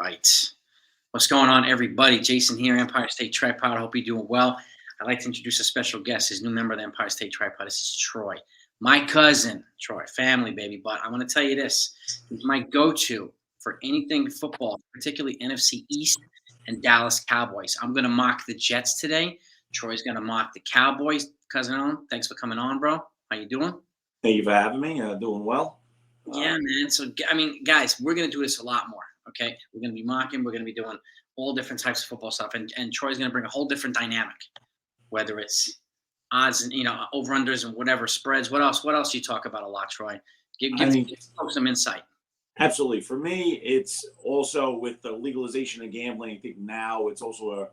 right. What's going on, everybody? Jason here, Empire State Tripod. I hope you're doing well. I'd like to introduce a special guest, his new member of the Empire State Tripod. This is Troy, my cousin, Troy, family, baby. But I want to tell you this: he's my go-to for anything football, particularly NFC East and Dallas Cowboys. I'm going to mock the Jets today. Troy's going to mock the Cowboys. Cousin on, thanks for coming on, bro. How you doing? Thank you for having me. Doing well. Yeah, man. So, I mean, guys, we're going to do this a lot more. Okay. We're going to be mocking. We're going to be doing all different types of football stuff. And Troy's going to bring a whole different dynamic, whether it's odds and, over-unders and whatever spreads. What else? What else do you talk about a lot, Troy? I mean, Give folks some insight. absolutely. For me, it's also with the legalization of gambling. I think now it's also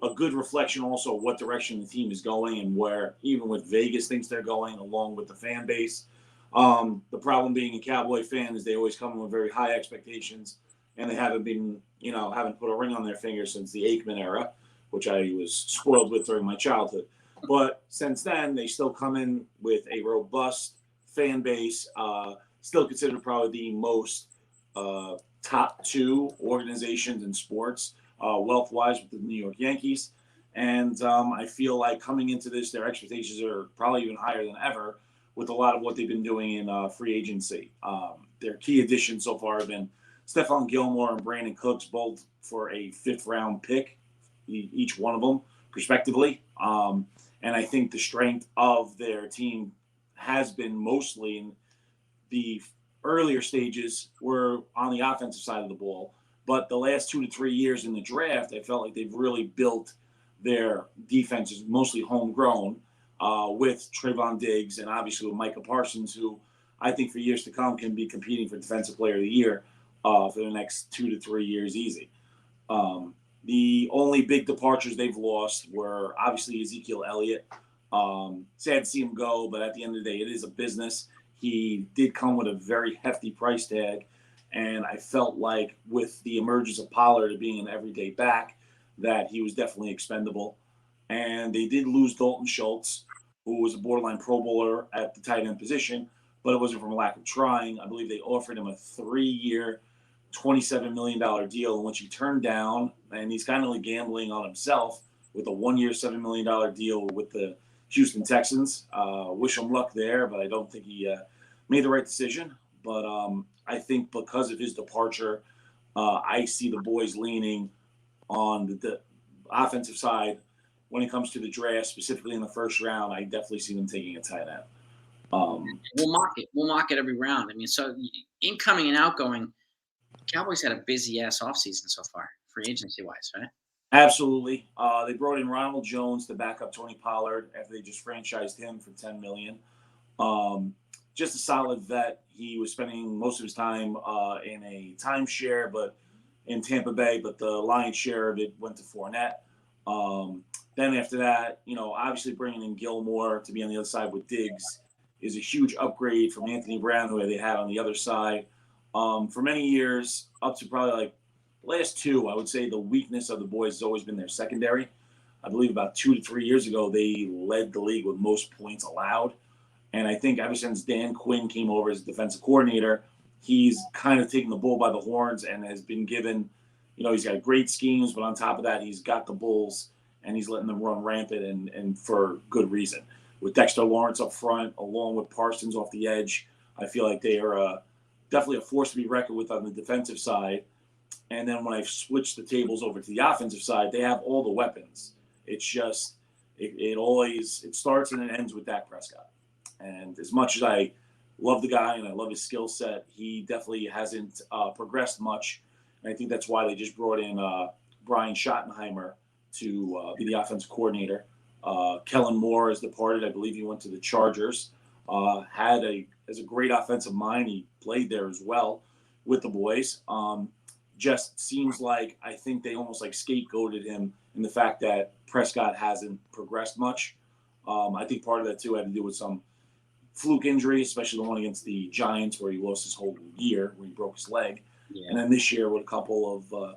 a good reflection also of what direction the team is going and where even with Vegas thinks they're going along with the fan base. The problem being a Cowboy fan is they always come in with very high expectations and they haven't been, haven't put a ring on their finger since the Aikman era, which I was spoiled with during my childhood. But since then, they still come in with a robust fan base, still considered probably the most top two organizations in sports, wealth-wise, with the New York Yankees. And I feel like coming into this, their expectations are probably even higher than ever with a lot of what they've been doing in free agency. Their key additions so far have been Stephon Gilmore and Brandon Cooks, both for a fifth-round pick, each one of them, respectively. And I think the strength of their team has been mostly in the earlier stages were on the offensive side of the ball. But the last 2 to 3 years in the draft, I felt like they've really built their defenses, mostly homegrown, with Trayvon Diggs and obviously with Micah Parsons, who I think for years to come can be competing for Defensive Player of the Year for the next 2 to 3 years easy. The only big departures they've lost were obviously Ezekiel Elliott. Sad to see him go, but at the end of the day, it is a business. He did come with a very hefty price tag, and I felt like with the emergence of Pollard being an everyday back, that he was definitely expendable. And they did lose Dalton Schultz, who was a borderline Pro Bowler at the tight end position, but it wasn't from a lack of trying. I believe they offered him a 3-year, $27 million deal, which he turned down, and he's kind of like gambling on himself with a 1-year, $7 million deal with the Houston Texans. Wish him luck there, but I don't think he made the right decision. But I think because of his departure, I see the boys leaning on the offensive side when it comes to the draft, specifically in the first round. I definitely see them taking a tight end. We'll mock it. We'll mock it every round. I mean, so incoming and outgoing, Cowboys had a busy ass offseason so far, free agency wise, right? Absolutely. They brought in Ronald Jones to back up Tony Pollard after they just franchised him for $10 million. Just a solid vet. He was spending most of his time in a timeshare, but in Tampa Bay, but the lion's share of it went to Fournette. Then after that, obviously bringing in Gilmore to be on the other side with Diggs is a huge upgrade from Anthony Brown, who they had on the other side. For many years, up to probably like the last two, I would say the weakness of the boys has always been their secondary. I believe about 2 to 3 years ago, they led the league with most points allowed. And I think ever since Dan Quinn came over as defensive coordinator, he's kind of taken the bull by the horns and has been given, he's got great schemes, but on top of that, he's got the Bulls and he's letting them run rampant and for good reason. With Dexter Lawrence up front, along with Parsons off the edge, I feel like they are definitely a force to be reckoned with on the defensive side. And then when I switch the tables over to the offensive side, they have all the weapons. It's just it starts and it ends with Dak Prescott. And as much as I love the guy and I love his skill set, he definitely hasn't progressed much. And I think that's why they just brought in Brian Schottenheimer to be the offensive coordinator. Kellen Moore has departed. I believe he went to the Chargers. Has a great offensive mind. He played there as well with the boys. Just seems like I think they almost like scapegoated him in the fact that Prescott hasn't progressed much. I think part of that too had to do with some fluke injuries, especially the one against the Giants where he lost his whole year, where he broke his leg. Yeah. And then this year with a couple of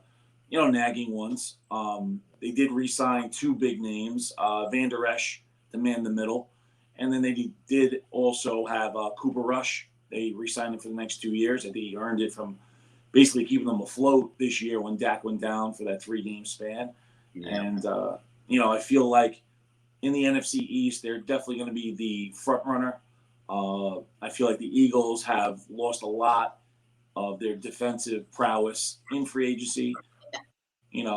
nagging ones. They did re-sign 2 big names, Van Der Esch to man the middle, and then they did also have Cooper Rush. They re-signed him for the next 2 years. I think he earned it from basically keeping them afloat this year when Dak went down for that 3 game span. Yeah. And I feel like in the NFC East, they're definitely going to be the front runner. I feel like the Eagles have lost a lot of their defensive prowess in free agency.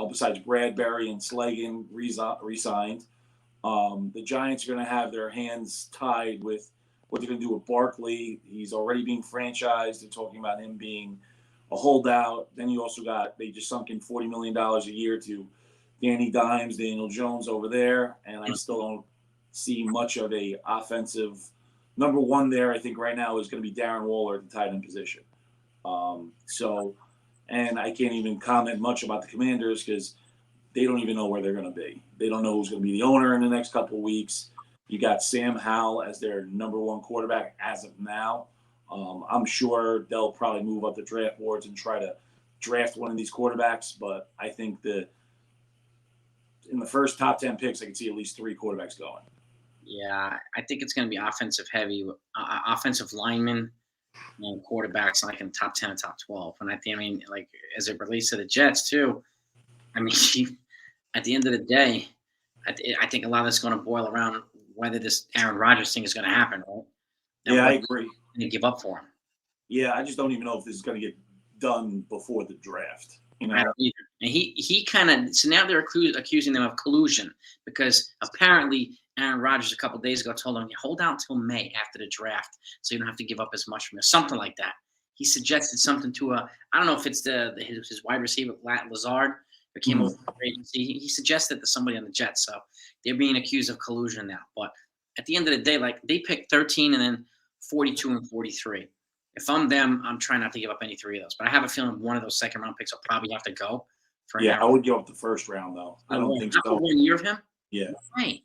Besides Bradbury and Slagan re-signed, the Giants are going to have their hands tied with what they're going to do with Barkley. He's already being franchised. They're talking about him being a holdout. Then you also they just sunk in $40 million a year to Danny Dimes, Daniel Jones over there, and I still don't see much of a offensive number one there. I think right now is going to be Darren Waller at the tight end position. And I can't even comment much about the Commanders because they don't even know where they're going to be. They don't know who's going to be the owner in the next couple of weeks. You got Sam Howell as their number one quarterback as of now. I'm sure they'll probably move up the draft boards and try to draft one of these quarterbacks, but I think that in the first top 10 picks, I can see at least 3 quarterbacks going. Yeah, I think it's going to be offensive heavy, offensive linemen and quarterbacks like in top 10 and top 12. And I mean, like as it relates to the Jets too, I mean, at the end of the day, I think a lot of this is going to boil around whether this Aaron Rodgers thing is going to happen, right? And Yeah, I what agree. they give up for him. Yeah, I just don't even know if this is going to get done before the draft. I don't either. And he kind of so now they're accusing them of collusion because apparently Aaron Rodgers a couple of days ago told them, hold out until May after the draft so you don't have to give up as much from it, something like that. He suggested something to I don't know if it's his wide receiver Lazard who came over from agency. He suggested to somebody on the Jets, so they're being accused of collusion now. But at the end of the day, like they picked 13 and then 42 and 43. If I'm them, I'm trying not to give up any 3 of those. But I have a feeling one of those second round picks will probably have to go for Yeah, Aaron. I would give up the first round though. I don't think so. 1 year of him? Yeah. Right.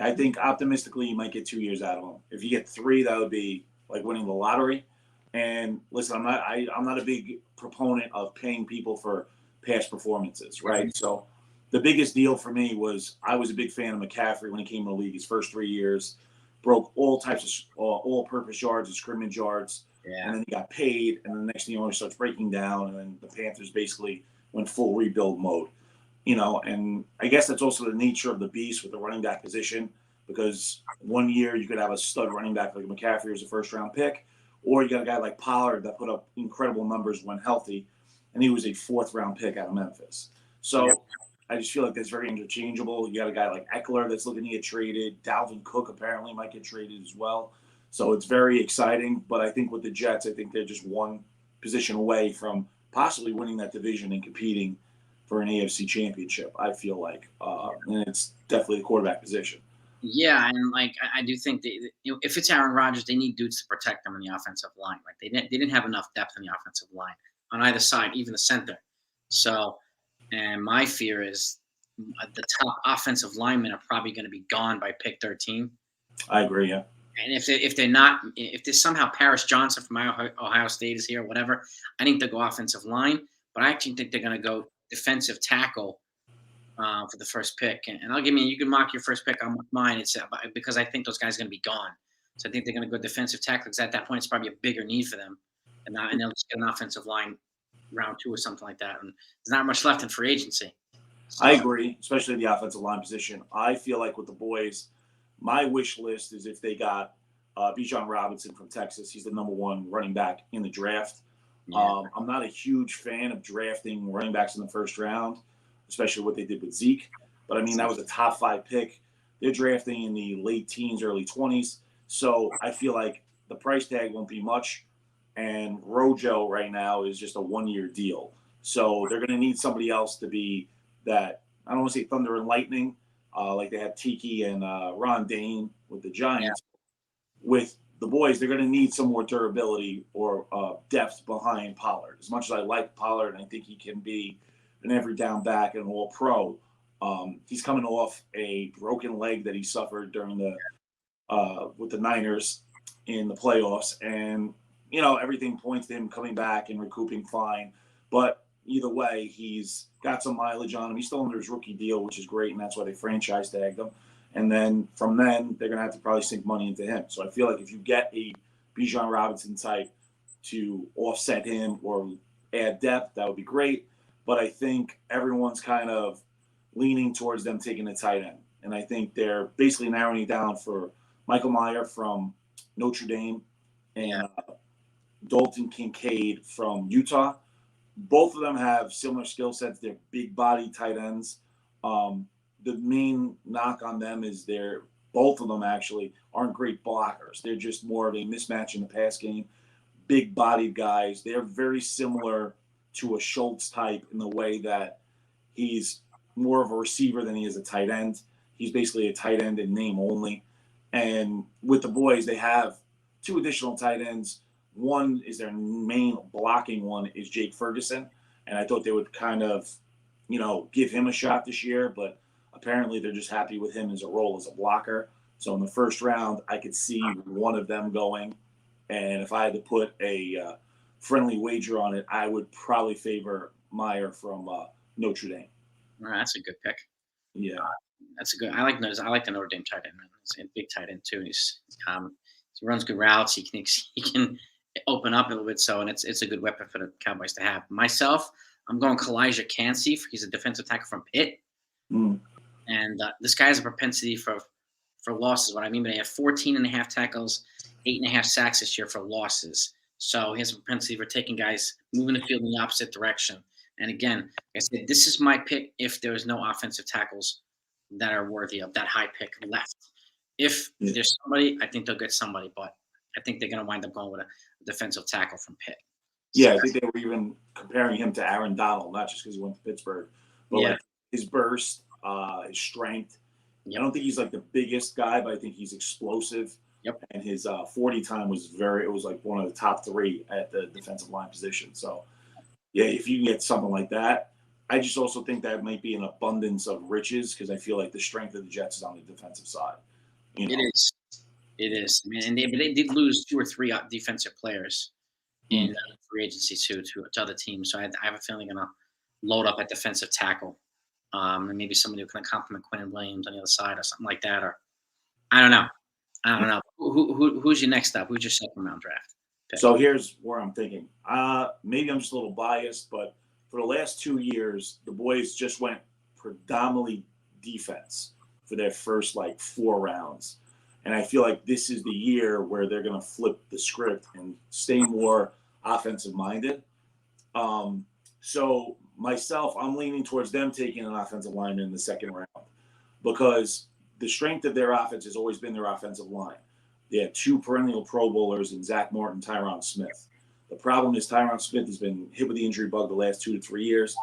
I think optimistically you might get 2 years out of him. If you get 3, that would be like winning the lottery. And listen, I'm not a big proponent of paying people for past performances, right? So the biggest deal for me was I was a big fan of McCaffrey when he came in the league. His first 3 years, broke all types of all-purpose yards and scrimmage yards. Yeah. And then he got paid, and the next thing you know, he starts breaking down, and then the Panthers basically went full rebuild mode. And I guess that's also the nature of the beast with the running back position, because 1 year you could have a stud running back like McCaffrey as a first-round pick, or you got a guy like Pollard that put up incredible numbers when healthy, and he was a 4th-round pick out of Memphis. So I just feel like that's very interchangeable. You got a guy like Eckler that's looking to get traded. Dalvin Cook apparently might get traded as well. So it's very exciting. But I think with the Jets, I think they're just one position away from possibly winning that division and competing for an AFC championship, I feel like. And it's definitely the quarterback position. Yeah, and like I do think if it's Aaron Rodgers, they need dudes to protect them in the offensive line. Like they didn't have enough depth in the offensive line on either side, even the center. So, and my fear is the top offensive linemen are probably going to be gone by pick 13. I agree, yeah. And if they're not, if there's somehow Paris Johnson from Ohio State is here, or whatever, I think they'll go offensive line. But I actually think they're going to go defensive tackle for the first pick. And I'll give you can mock your first pick on mine. It's because I think those guys are going to be gone. So I think they're going to go defensive tackle because at that point it's probably a bigger need for them. And they'll just get an offensive line round 2 or something like that. And there's not much left in free agency. So, I agree, especially the offensive line position. I feel like with the boys, my wish list is if they got Bijan Robinson from Texas. He's the number 1 running back in the draft. yeah. I'm not a huge fan of drafting running backs in the first round, especially what they did with Zeke. But, I mean, that was a top 5 pick. They're drafting in the late teens, early 20s. So I feel like the price tag won't be much. And Rojo right now is just a 1-year deal. So they're going to need somebody else to be that, I don't want to say thunder and lightning, like they had Tiki and Ron Dane with the Giants. Yeah. With the boys, they're going to need some more durability or depth behind Pollard. As much as I like Pollard and I think he can be an every down back and all pro, he's coming off a broken leg that he suffered during with the Niners in the playoffs. And, everything points to him coming back and recouping fine. But either way, he's got some mileage on him. He's still under his rookie deal, which is great, and that's why they franchise tagged him. And then from then, they're going to have to probably sink money into him. So I feel like if you get a Bijan Robinson type to offset him or add depth, that would be great. But I think everyone's kind of leaning towards them taking a tight end. And I think they're basically narrowing it down for Michael Mayer from Notre Dame Yeah. and Dalton Kincaid from Utah. Both of them have similar skill sets. They're big body tight ends. The main knock on them is they're both of them actually aren't great blockers. They're just more of a mismatch in the pass game. Big bodied guys. They're very similar to a Schultz type in the way that he's more of a receiver than he is a tight end. He's basically a tight end in name only. And with the boys, they have two additional tight ends. One is their main blocking one is Jake Ferguson, and I thought they would kind of, give him a shot this year, but apparently they're just happy with him as a role as a blocker. So in the first round, I could see one of them going, and if I had to put a friendly wager on it, I would probably favor Meyer from Notre Dame. All right, that's a good pick. Yeah, That's a good. I like the Notre Dame tight end. Man. He's a big tight end too. He runs good routes. He can open up a little bit. So and it's a good weapon for the Cowboys to have. Myself, I'm going Kalijah Cansey. He's a defensive tackle from Pitt, mm, and this guy has a propensity for losses. What I mean by they have 14 and a half tackles, 8.5 sacks this year for losses. So he has a propensity for taking guys, moving the field in the opposite direction. And again, like I said, this is my pick if there is no offensive tackles that are worthy of that high pick left. If yeah, there's somebody, I think they'll get somebody, but I think they're going to wind up going with a defensive tackle from Pitt. So yeah. I think they were even comparing him to Aaron Donald, not just because he went to Pittsburgh, but yeah, like his burst, his strength. I yep, don't think he's like the biggest guy, but I think he's explosive. yep, And his 40 time was it was like one of the top three at the defensive line position. So, yeah, if you can get something like that, I just also think that might be an abundance of riches because I feel like the strength of the Jets is on the defensive side. You it know, is. It is. I mean, but they did lose two or three defensive players mm. in free agency to other teams. So I have a feeling they're going to load up at defensive tackle. And maybe somebody who can complement Quinn Williams on the other side or something like that. Or I don't know. I don't know. Who's your next up? Who's your second round draft pick? So here's where I'm thinking. Maybe I'm just a little biased, but for the last 2 years, the boys just went predominantly defense for their first like 4 rounds. And I feel like this is the year where they're going to flip the script and stay more offensive minded. Um, so myself, I'm leaning towards them taking an offensive lineman in the second round because the strength of their offense has always been their offensive line. They had two perennial Pro Bowlers in Zach Martin, Tyron Smith. The problem is Tyron Smith has been hit with the injury bug the last 2 to 3 years.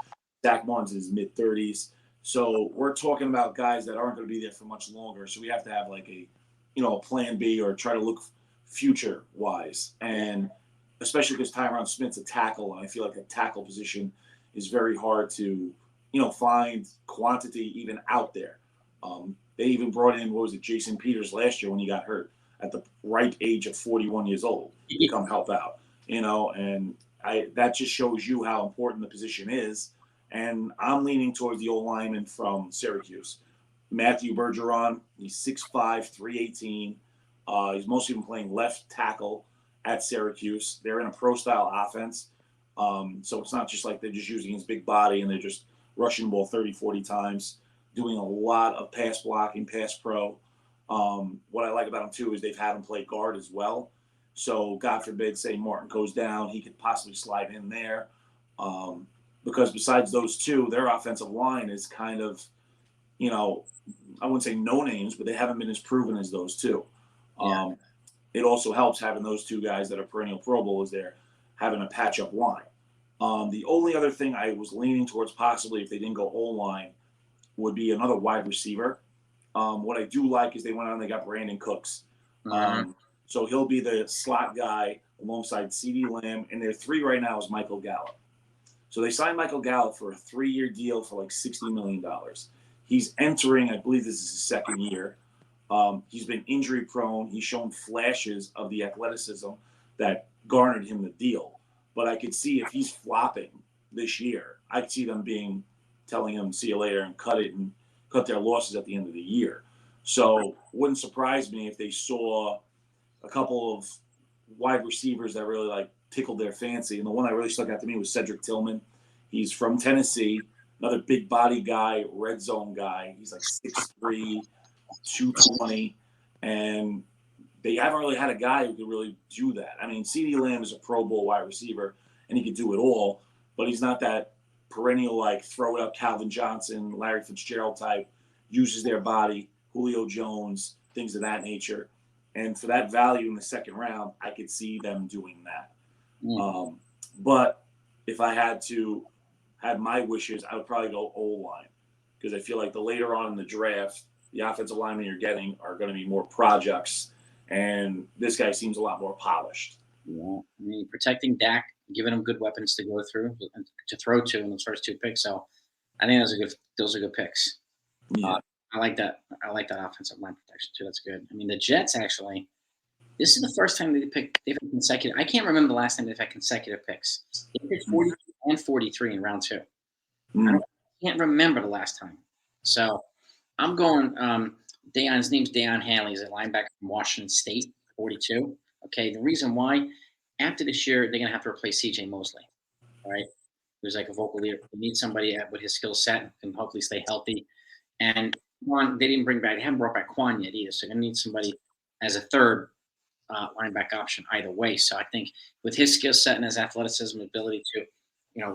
Zach Martin's in his mid 30s. So we're talking about guys that aren't going to be there for much longer. So we have to have like a plan B or try to look future wise. And especially because Tyron Smith's a tackle, and I feel like the tackle position is very hard to, find quantity even out there. They even brought in, what was it, Jason Peters last year when he got hurt at the ripe age of 41 years old to come help out, and that just shows you how important the position is. And I'm leaning towards the old lineman from Syracuse, Matthew Bergeron. He's 6'5", 318. He's mostly been playing left tackle at Syracuse. They're in a pro-style offense. So it's not just like they're just using his big body and they're just rushing the ball 30, 40 times, doing a lot of pass blocking, pass pro. What I like about him, too, is they've had him play guard as well. So, God forbid, say Martin goes down, he could possibly slide in there. Because besides those two, their offensive line is kind of, I wouldn't say no names, but they haven't been as proven as those two. Yeah, It also helps having those two guys that are perennial Pro Bowlers there having a patch up line. The only other thing I was leaning towards possibly if they didn't go O-line would be another wide receiver. What I do like is they went out and they got Brandon Cooks. mhm, So he'll be the slot guy alongside CeeDee Lamb. And their three right now is Michael Gallup. So they signed Michael Gallup for a 3-year deal for like $60 million. He's entering, I believe this is his second year. He's been injury prone. He's shown flashes of the athleticism that garnered him the deal. But I could see if he's flopping this year, I could see them telling him, see you later and cut their losses at the end of the year. So wouldn't surprise me if they saw a couple of wide receivers that really like tickled their fancy. And the one that really stuck out to me was Cedric Tillman. He's from Tennessee, another big body guy, red zone guy. He's like 6'3", 220, and they haven't really had a guy who could really do that. I mean, CeeDee Lamb is a Pro Bowl wide receiver, and he could do it all, but he's not that perennial, like, throw it up Calvin Johnson, Larry Fitzgerald type, uses their body, Julio Jones, things of that nature. And for that value in the second round, I could see them doing that. But if I had to have my wishes, I would probably go O-line, because I feel like the later on in the draft, the offensive linemen you're getting are going to be more projects, and this guy seems a lot more polished. Yeah, I mean, protecting Dak, giving him good weapons to go through and to throw to in those first two picks. So I think those are good picks. Yeah. I like that. I like that offensive line protection too. That's good. I mean, the Jets actually. This is the first time they've had consecutive. I can't remember the last time they've had consecutive picks. They picked 42 and 43 in round two. I can't remember the last time. So I'm going. His name's Deion Hanley. He's a linebacker from Washington State, 42. Okay, the reason why, after this year, they're gonna have to replace C.J. Mosley. All right, who's like a vocal leader. They need somebody with his skill set and can hopefully stay healthy. And they didn't bring back. They haven't brought back Quan yet either. So they're gonna need somebody as a third linebacker option either way. So I think with his skill set and his athleticism, ability to,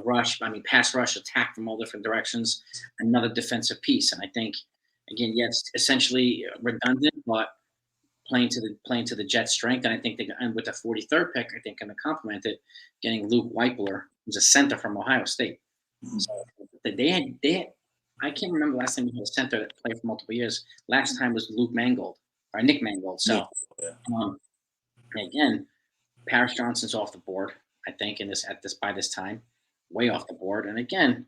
rush, pass rush, attack from all different directions, another defensive piece. And I think, again, yeah, it's essentially redundant, but playing to the Jets' strength. And I think and with the 43rd pick, I think going to complement it, getting Luke Weipler, who's a center from Ohio State. So they had I can't remember last time we had a center that played for multiple years. Last time was Luke Mangold or Nick Mangold. So. Again, Paris Johnson's off the board, I think, by this time, way off the board. And again,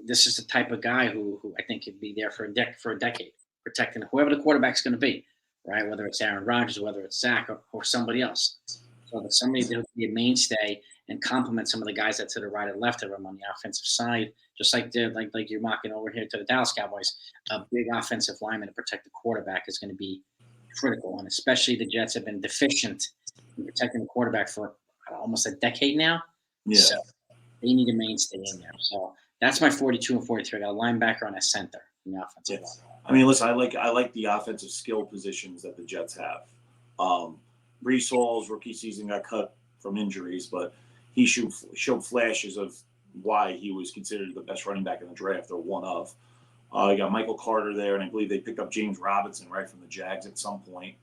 this is the type of guy who I think could be there for a decade, protecting whoever the quarterback's going to be, right? Whether it's Aaron Rodgers, whether it's Zach, or somebody else. So that somebody that will be a mainstay and complement some of the guys that to the right and left of him on the offensive side, just like you're mocking over here to the Dallas Cowboys. A big offensive lineman to protect the quarterback is going to be critical, and especially the Jets have been deficient in protecting the quarterback for almost a decade now. Yeah. So they need a mainstay in there. So that's my 42 and 43. I got a linebacker and a center in the offensive line. I mean, listen, I like the offensive skill positions that the Jets have. Brees Hall's rookie season got cut from injuries, but he showed flashes of why he was considered the best running back in the draft, or one of. You got Michael Carter there, and I believe they picked up James Robinson right from the Jags at some point.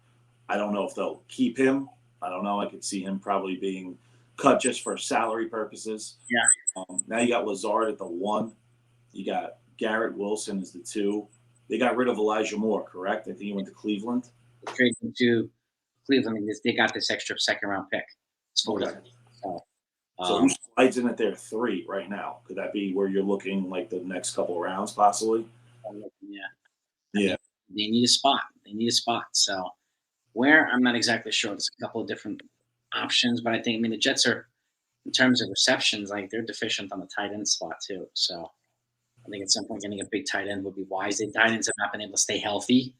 I don't know if they'll keep him. I don't know. I could see him probably being cut just for salary purposes. Yeah. Now you got Lazard at the 1. You got Garrett Wilson as the 2. They got rid of Elijah Moore, correct? I think he went to Cleveland. They traded him to Cleveland, and they got this extra second-round pick. Okay. So who slides in at their 3 right now? Could that be where you're looking like the next couple of rounds, possibly? Yeah. They need a spot. So where, I'm not exactly sure. There's a couple of different options, but the Jets are, in terms of receptions, like, they're deficient on the tight end spot too. So I think at some point getting a big tight end would be wise. The tight ends have not been able to stay healthy.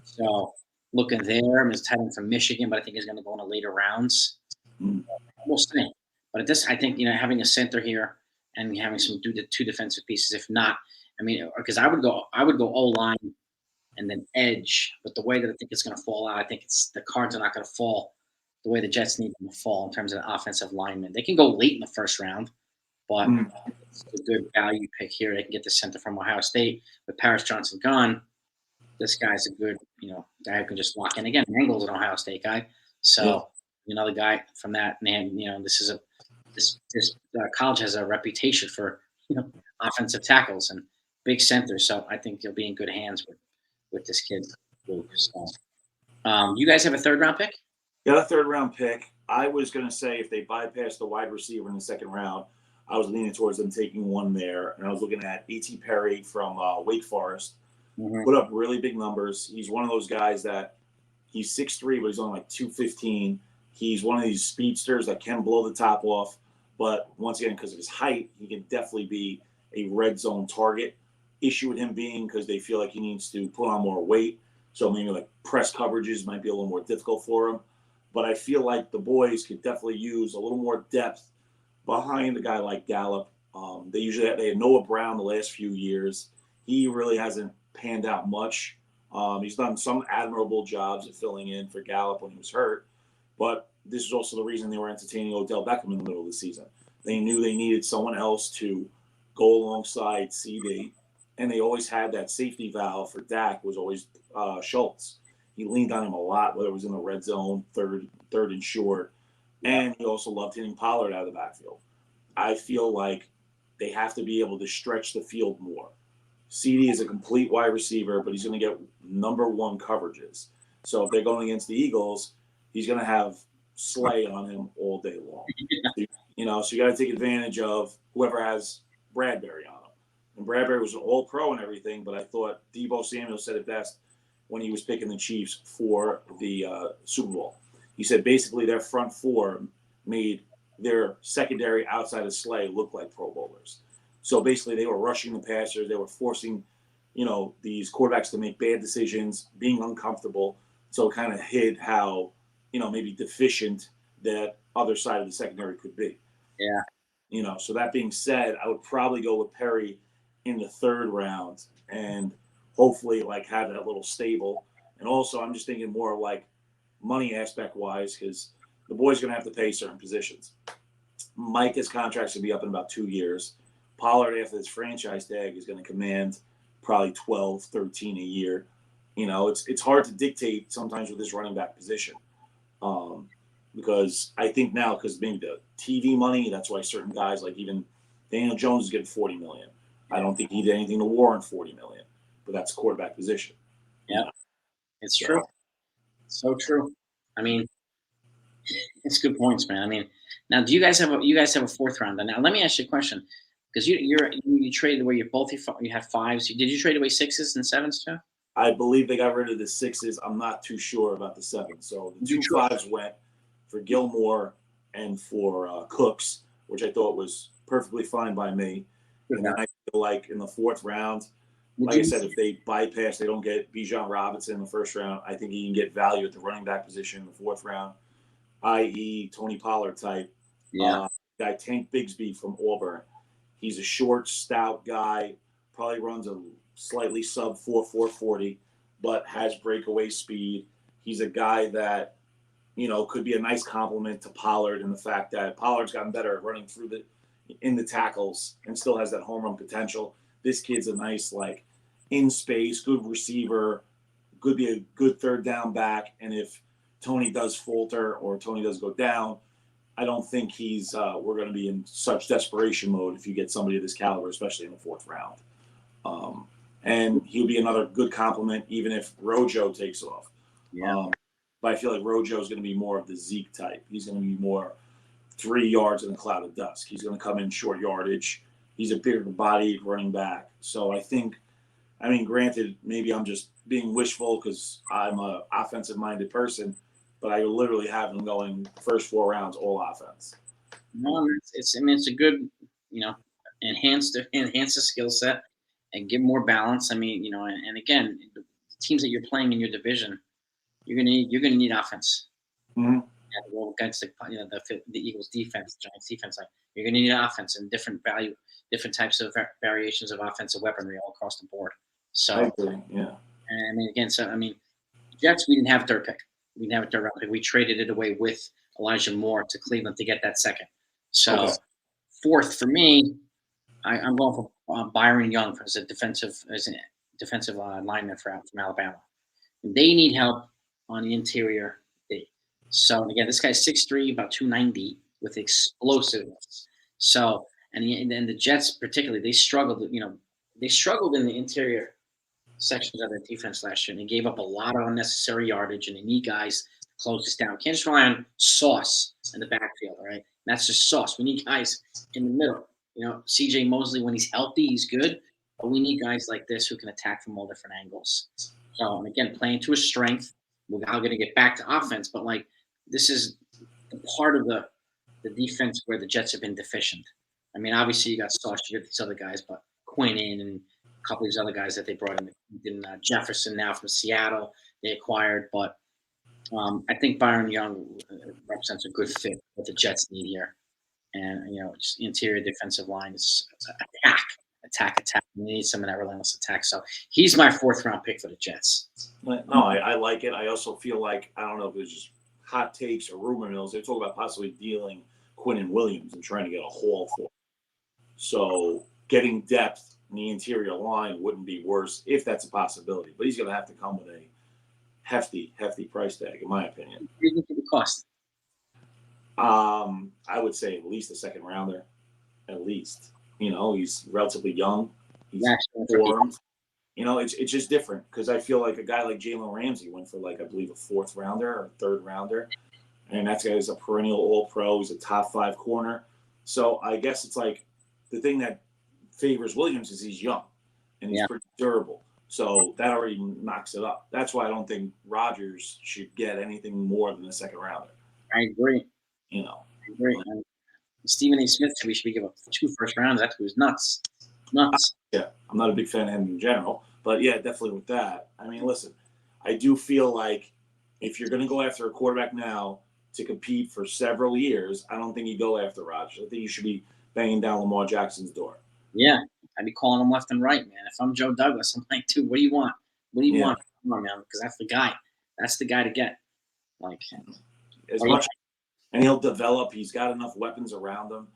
So looking there, there's a tight end from Michigan, but I think he's going to go in the later rounds. We'll see. But at this, I think, having a center here and having some two defensive pieces, if not, because I would go O-line and then edge. But the way that I think it's going to fall out, I think the cards are not going to fall the way the Jets need them to fall in terms of an offensive lineman. They can go late in the first round, but it's a good value pick here. They can get the center from Ohio State with Paris Johnson gone. This guy's a good, guy who can just lock in. Again, Mangold's an Ohio State guy, so another guy from that. And this college has a reputation for offensive tackles and big centers. So I think he'll be in good hands with this kid, Luke. So, you guys have a third-round pick? Got a third-round pick. I was going to say if they bypass the wide receiver in the second round, I was leaning towards them taking one there. And I was looking at A.T. Perry from Wake Forest. Put up really big numbers. He's one of those guys that he's 6'3", but he's only like 215. He's one of these speedsters that can blow the top off. But once again, because of his height, he can definitely be a red zone target. Issue with him being because they feel like he needs to put on more weight. So maybe like press coverages might be a little more difficult for him. but I feel like the boys could definitely use a little more depth behind a guy like Gallup. They had Noah Brown the last few years. He really hasn't panned out much. He's done some admirable jobs at filling in for Gallup when he was hurt, but this is also the reason they were entertaining Odell Beckham in the middle of the season. They knew they needed someone else to go alongside CD, and they always had that safety valve for Dak was always Schultz. He leaned on him a lot, whether it was in the red zone, third and short, Yeah. and he also loved hitting Pollard out of the backfield. I feel like they have to be able to stretch the field more. CD is a complete wide receiver, but he's going to get number one coverages. So if they're going against the Eagles, he's going to have Slay on him all day long. So you got to take advantage of whoever has Bradbury on him. And Bradbury was an all-pro and everything, but I thought Debo Samuel said it best when he was picking the Chiefs for the Super Bowl. He said basically their front four made their secondary outside of Slay look like Pro Bowlers. So basically, they were rushing the passers. They were forcing, these quarterbacks to make bad decisions, being uncomfortable. So it kind of hid how, maybe deficient that other side of the secondary could be. Yeah. So that being said, I would probably go with Perry in the third round and hopefully like have that little stable. And also, I'm just thinking more like money aspect wise because the boys are going to have to pay certain positions. Micah's contract's going to be up in about 2 years. Pollard, after his franchise tag, is going to command probably 12, 13 a year. It's hard to dictate sometimes with this running back position. Because I think now, because maybe the TV money, that's why certain guys like even Daniel Jones is getting $40 million. I don't think he did anything to warrant $40 million, but that's a quarterback position. Yeah. It's true. So true. I mean, it's good points, man. I mean, now do you guys have a fourth rounder? Now let me ask you a question because you traded away you have fives. Did you trade away sixes and sevens too? I believe they got rid of the sixes. I'm not too sure about the sevens. So the You two fives went for Gilmore and for Cooks, which I thought was perfectly fine by me. And then I feel like in the fourth round, like I said, if they bypass, they don't get Bijan Robinson in the first round. I think you can get value at the running back position in the fourth round, i.e., Tony Pollard type. Yeah. Guy Tank Bigsby from Auburn. He's a short, stout guy, probably runs a slightly sub 4.40, but has breakaway speed. He's a guy that, could be a nice compliment to Pollard in the fact that Pollard's gotten better at running through in the tackles and still has that home run potential. This kid's a nice, like, in space, good receiver, could be a good third down back. And if Tony does falter or Tony does go down, I don't think we're going to be in such desperation mode if you get somebody of this caliber, especially in the fourth round. And he'll be another good compliment, even if Rojo takes off. Yeah. But I feel like Rojo is going to be more of the Zeke type. He's going to be more 3 yards in a cloud of dust. He's going to come in short yardage. He's a bigger bodied running back. So granted, maybe I'm just being wishful because I'm an offensive minded person, but I literally have them going first 4 rounds, all offense. No, it's a good, enhance the skill set and give more balance. I mean, and again, the teams that you're playing in your division, you're gonna need offense. Mm-hmm. Yeah, go against the Eagles defense, Giants defense. Like you're gonna need offense and different types of variations of offensive weaponry all across the board. I So, agree. Yeah. and I mean, again, Jets, we didn't have a third pick. We didn't have a third round pick. We traded it away with Elijah Moore to Cleveland to get that second. So Okay. fourth for me, I'm going for Byron Young as a defensive lineman from Alabama. They need help on the interior D. So and again, this guy's 6'3", about 290, with explosiveness. So and the Jets particularly, they struggled. They struggled in the interior sections of their defense last year, and they gave up a lot of unnecessary yardage, and they need guys to close this down. Can't just rely on Sauce in the backfield, all right? And that's just Sauce. We need guys in the middle. C.J. Mosley, when he's healthy, he's good, but we need guys like this who can attack from all different angles. So, and again, playing to his strength. We're now going to get back to offense, but this is the part of the defense where the Jets have been deficient. I mean, obviously you got Sauce, you got these other guys, but Quinnen and a couple of these other guys that they brought in Jefferson now from Seattle they acquired, but I think Byron Young represents a good fit what the Jets need here, and just interior defensive line is attack, attack, attack. We need some of that relentless attack. So he's my fourth round pick for the Jets. But no, I like it. I also feel like I don't know if it's just hot takes or rumor mills. They talk about possibly dealing Quinn and Williams and trying to get a haul for. So getting depth in the interior line wouldn't be worse if that's a possibility. But he's going to have to come with a hefty, hefty price tag, in my opinion. What do you think it would cost? I would say at least a second rounder, at least. He's relatively young. He's Yeah, actually, for eight. formed. It's just different because I feel like a guy like Jalen Ramsey went for like I believe a fourth rounder or third rounder, and that guy is a perennial All Pro. He's a top five corner. So I guess it's like the thing that favors Williams is he's young and he's Yeah, pretty durable. So that already knocks it up. That's why I don't think Rodgers should get anything more than a second rounder. I agree. You know, I agree. And Stephen A. Smith said we should give up two first rounds. That was nuts. Nuts. Yeah, I'm not a big fan of him in general, but yeah, definitely with that. I mean, listen, I do feel like if you're going to go after a quarterback now to compete for several years, I don't think you go after Rodgers. I think you should be banging down Lamar Jackson's door. Yeah, I'd be calling him left and right, man. If I'm Joe Douglas, I'm like, dude, what do you want? What do you Yeah, want? Come on, man, because that's the guy. That's the guy to get. Like, as are you- much and he'll develop. He's got enough weapons around him.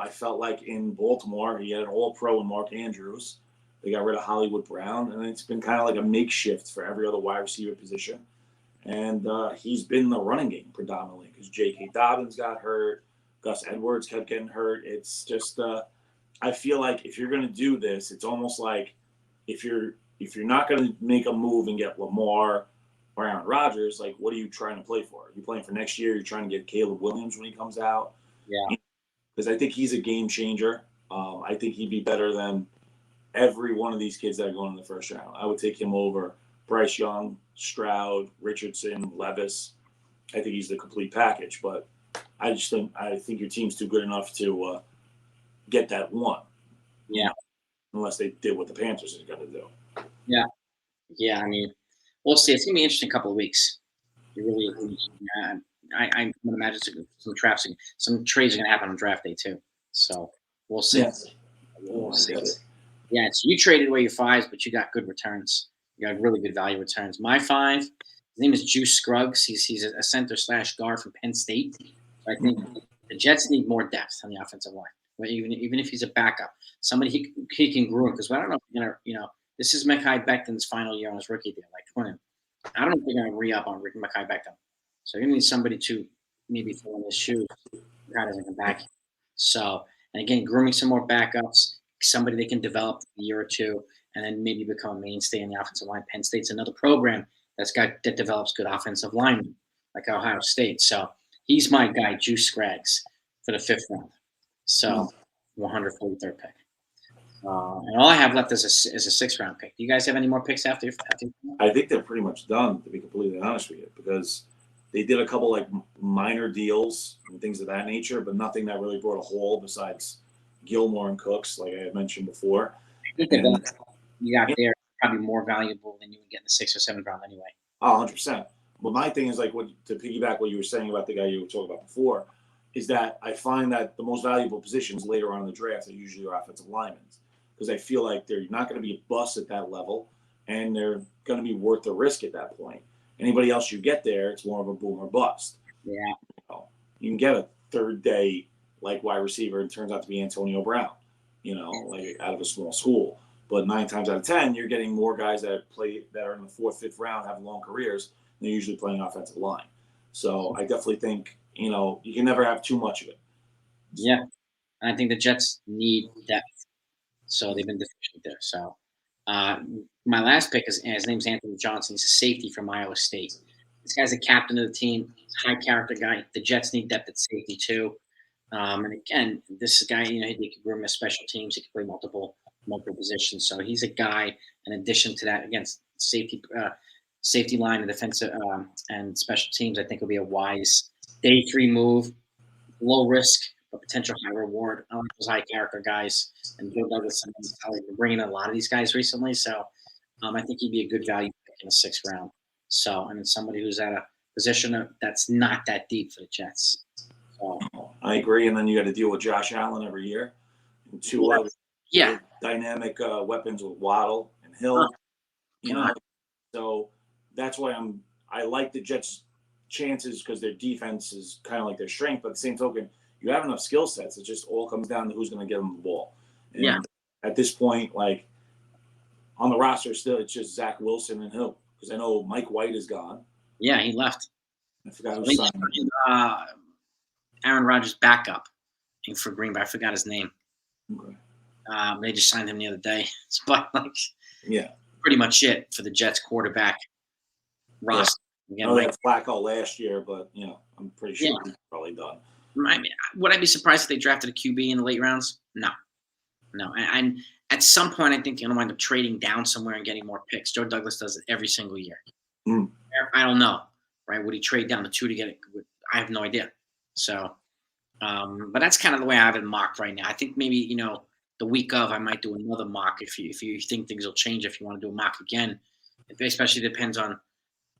I felt like in Baltimore, he had an All Pro in Mark Andrews. They got rid of Hollywood Brown, and it's been kind of like a makeshift for every other wide receiver position. And he's been the running game predominantly because J.K. Dobbins got hurt, Gus Edwards kept getting hurt. It's just I feel like if you're going to do this, it's almost like if you're not going to make a move and get Lamar or Aaron Rodgers, like what are you trying to play for? Are you playing for next year? You're trying to get Caleb Williams when he comes out yeah, because I think he's a game changer. I think he'd be better than every one of these kids that are going in the first round. I would take him over Bryce Young, Stroud, Richardson, Levis. I think he's the complete package. But I think your team's too good enough to get that one. You yeah, know, unless they did what the Panthers are going to do. yeah, yeah. I mean, we'll see. It's gonna be an interesting couple of weeks. It really is. Yeah, I would imagine some trades are gonna happen on draft day too. So we'll see. Yes. We'll Oh, I see. get it. Yeah, it's you traded away your fives, but you got good returns. You got really good value returns. My five, his name is Juice Scruggs. He's a center slash guard from Penn State. So I think the Jets need more depth on the offensive line. Well, even if he's a backup, somebody he can groom because I don't know if you're gonna this is Mekhi Becton's final year on his rookie deal. Like Quinn, I don't know if they're gonna re up on Mekhi Becton. So you need somebody to maybe fill in his shoes. The guy doesn't come back. So and again, grooming some more backups, somebody they can develop a year or two, and then maybe become a mainstay in the offensive line. Penn State's another program that develops good offensive linemen, like Ohio State. So he's my guy, Juice Scraggs, for the fifth round. So 143rd pick. And all I have left is a sixth round pick. Do you guys have any more picks after? I think they're pretty much done, to be completely honest with you, because they did a couple like minor deals and things of that nature, but nothing that really brought a haul besides Gilmore and Cooks, like I had mentioned before. I think And that you got there probably more valuable than you would get in the sixth or seventh round anyway. 100%. But my thing is like to piggyback what you were saying about the guy you were talking about before, is that I find that the most valuable positions later on in the draft are usually our offensive linemen because I feel like they're not going to be a bust at that level and they're going to be worth the risk at that point. Anybody else you get there, it's more of a boom or bust. Yeah, You can get a third day like wide receiver and it turns out to be Antonio Brown, like out of a small school. But 9 times out of 10, you're getting more guys that are in the fourth, fifth round, have long careers. And they're usually playing offensive line. So I definitely think you can never have too much of it. yeah. And I think the Jets need depth, so they've been deficient there. So uh, my last pick is his name's Anthony Johnson. He's a safety from Iowa State. This guy's a captain of the team, high character guy. The Jets need depth at safety too. And again, this guy, he could groom his special teams. He could play multiple positions. So he's a guy. In addition to that, against safety line and defensive and special teams, I think will be a wise day three move. Low risk, but potential high reward. I like those high character guys. And Joe Douglas, we're bringing in a lot of these guys recently. So I think he'd be a good value pick in the sixth round. So, and it's somebody who's at a that's not that deep for the Jets. So I agree. And then you got to deal with Josh Allen every year, and two other yeah, dynamic weapons with Waddle and oh, Hill. You God, know, so that's why I like the Jets' chances because their defense is kind of like their strength. But at the same token, you have enough skill sets. It just all comes down to who's going to get them the ball. yeah, And at this point, like on the roster, still it's just Zach Wilson and Hill because I know Mike White is gone. yeah. He left. I forgot who They signed just him. signed, Aaron Rodgers' backup for Green Bay. I forgot his name. Okay. They just signed him the other day. But like, Yeah, pretty much it for the Jets quarterback yeah. roster. I Again, know they Mike. had Flacco last year, but I'm pretty Yeah. sure he's probably done. I mean, would I be surprised if they drafted a QB in the late rounds? No, no. And at some point, I think they're going to wind up trading down somewhere and getting more picks. Joe Douglas does it every single year. Mm. I don't know, right? Would he trade down the 2 to get it? I have no idea. So, but that's kind of the way I have it mocked right now. I think maybe the week of I might do another mock if you think things will change. If you want to do a mock again, it especially depends on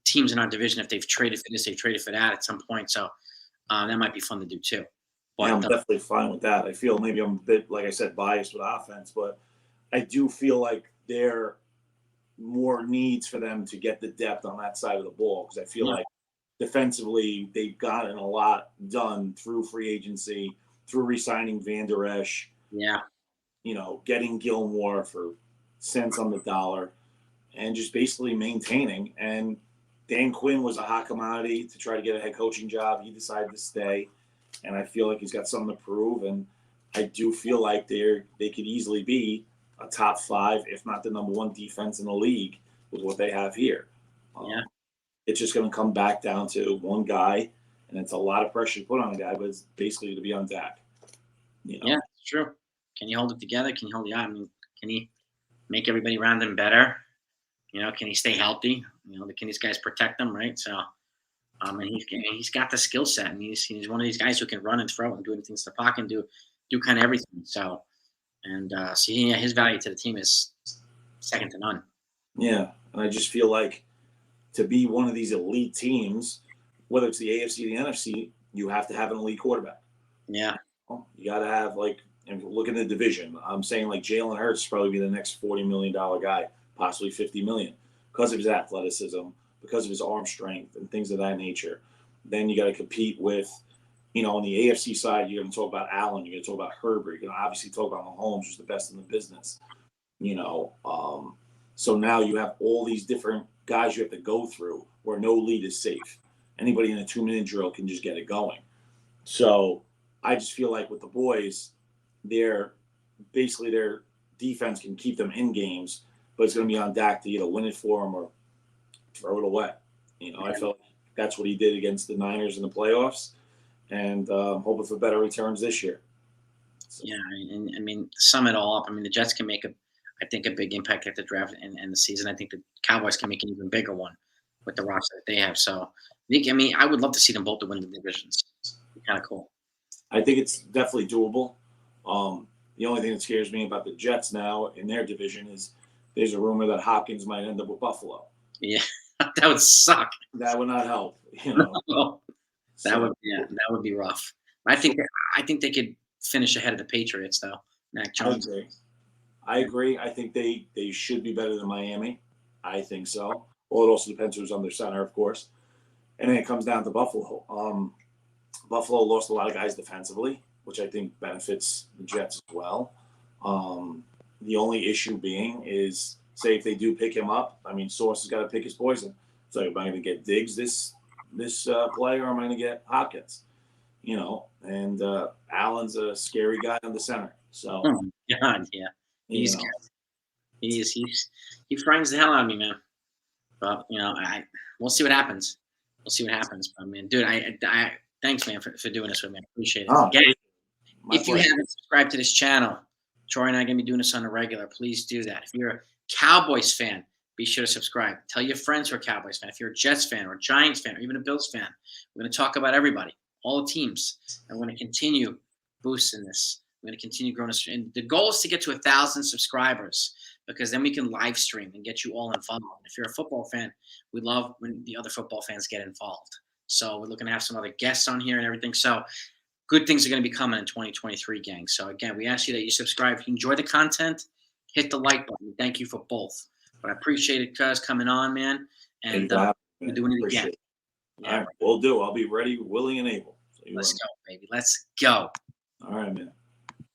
teams in our division if they've traded for this, they've traded for that at some point. So that might be fun to do too. Yeah, I'm But definitely fine with that. I feel maybe I'm a bit, like I said, biased with offense, but I do feel like there are more needs for them to get the depth on that side of the ball because I feel yeah, like defensively they've gotten a lot done through free agency, through re-signing Van Der Esch, yeah, getting Gilmore for cents on the dollar, and just basically maintaining. And Dan Quinn was a hot commodity to try to get a head coaching job. He decided to stay, and I feel like he's got something to prove. And I do feel like they could easily be a top 5, if not the number 1 defense in the league with what they have here. yeah, It's just going to come back down to one guy, and it's a lot of pressure to put on a guy, but it's basically to be on Dak. yeah. It's true. Can you hold it together? Can you hold the? I mean, can he make everybody around him better? Can he stay healthy? Can these guys protect them? Right. So, and he's got the skill set, and he's one of these guys who can run and throw and do anything to the pocket and do kind of everything. So, and so yeah, his value to the team is second to none. Yeah, and I just feel like to be one of these elite teams, whether it's the AFC or the NFC, you have to have an elite quarterback. Yeah, You got to have and look at the division. I'm saying like Jalen Hurts probably be the next $40 million guy, possibly $50 million, because of his athleticism, because of his arm strength, and things of that nature. Then you got to compete with, on the AFC side, you're going to talk about Allen, you're going to talk about Herbert, you're going to obviously talk about Mahomes, who's the best in the business. So now you have all these different guys you have to go through where no lead is safe. Anybody in a 2-minute drill can just get it going. So I just feel like with the boys, their defense can keep them in games, but it's going to be on Dak to either win it for them or throw it away. I felt like that's what he did against the Niners in the playoffs, and hoping for better returns this year. So. yeah. And I mean, sum it all up. I mean, the Jets can make I think, a big impact at the draft and the season. I think the Cowboys can make an even bigger one with the roster that they have. So, I would love to see them both to win the divisions. Kind of cool. I think it's definitely doable. The only thing that scares me about the Jets now in their division is there's a rumor that Hopkins might end up with Buffalo. Yeah, that would suck. That would not help. No, So, that would be rough. I think they could finish ahead of the Patriots though. Mac Jones. I agree. I think they should be better than Miami. I think so. Well, it also depends who's on their center, of course. And then it comes down to Buffalo. Buffalo lost a lot of guys defensively, which I think benefits the Jets as well. The only issue being is, say, if they do pick him up, I mean, Sauce has got to pick his poison. So, am I going to get Diggs this play, or am I going to get Hopkins? And Allen's a scary guy on the center. So, Oh my God, yeah, he frightens the hell out of me, man. But we'll see what happens. We'll see what happens. But man, dude, I thanks, man, for doing this with me. I appreciate it. Again, if you haven't subscribed to this channel, Troy and I are gonna be doing this on a regular. Please do that. If you're a Cowboys fan, be sure to subscribe. Tell your friends who are Cowboys fan. If you're a Jets fan or a Giants fan or even a Bills fan, we're gonna talk about everybody, all the teams, and we're gonna continue boosting this. We're gonna continue growing this. And the goal is to get to 1,000 subscribers. because then we can live stream and get you all involved. If you're a football fan, we love when the other football fans get involved. So we're looking to have some other guests on here and everything. So good things are going to be coming in 2023, gang. So again, we ask you that you subscribe. If you enjoy the content, hit the like button. Thank you for both. But I appreciate it, cuz, coming on, man. Thank you And for having me, we're man. doing it again. Appreciate it. All Yeah, right, we'll do. I'll be ready, willing, and able. So you let's let me go, baby. Let's go. know. All right, man.